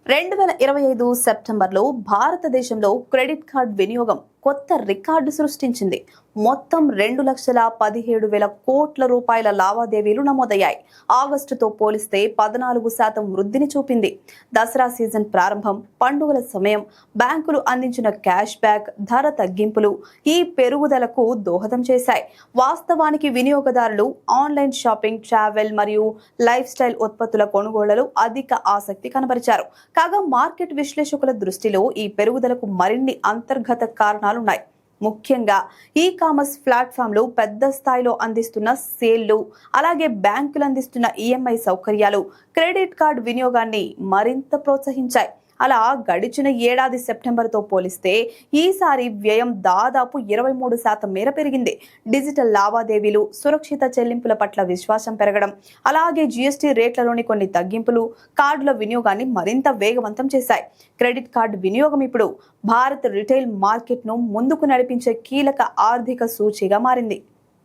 2025 సెప్టెంబర్లో భారతదేశంలో credit card వినియోగం కొత్త రికార్డు సృష్టించింది. మొత్తం 2,17,000 కోట్ల రూపాయల లావాదేవీలు నమోదయ్యాయి. ఆగస్టుతో పోలిస్తే 14% వృద్ధిని చూపింది. దసరా సీజన్ ప్రారంభం, పండుగల సమయం, బ్యాంకులు అందించిన క్యాష్ బ్యాక్, ధర తగ్గింపులు ఈ పెరుగుదలకు దోహదం చేశాయి. వాస్తవానికి వినియోగదారులు ఆన్లైన్ షాపింగ్, ట్రావెల్ మరియు లైఫ్ స్టైల్ ఉత్పత్తుల కొనుగోళ్లలో అధిక ఆసక్తి కనబరిచారు. కాగా మార్కెట్ విశ్లేషకుల దృష్టిలో ఈ పెరుగుదలకు మరిన్ని అంతర్గత కారణాలున్నాయి. ముఖ్యంగా ఈ కామర్స్ ప్లాట్ఫామ్లు పెద్ద స్థాయిలో అందిస్తున్న సేల్లు, అలాగే బ్యాంకులు అందిస్తున్న ఈఎంఐ సౌకర్యాలు క్రెడిట్ కార్డ్ వినియోగాన్ని మరింత ప్రోత్సహించాయి. అలా గడిచిన ఏడాది సెప్టెంబర్తో పోలిస్తే ఈసారి వ్యయం దాదాపు 23% మేర పెరిగింది. డిజిటల్ లావాదేవీలు, సురక్షిత చెల్లింపుల పట్ల విశ్వాసం పెరగడం, అలాగే జీఎస్టీ రేట్లలోని కొన్ని తగ్గింపులు కార్డుల వినియోగాన్ని మరింత వేగవంతం చేశాయి. క్రెడిట్ కార్డు వినియోగం ఇప్పుడు భారత్ రిటైల్ మార్కెట్ను ముందుకు నడిపించే కీలక ఆర్థిక సూచిగా మారింది.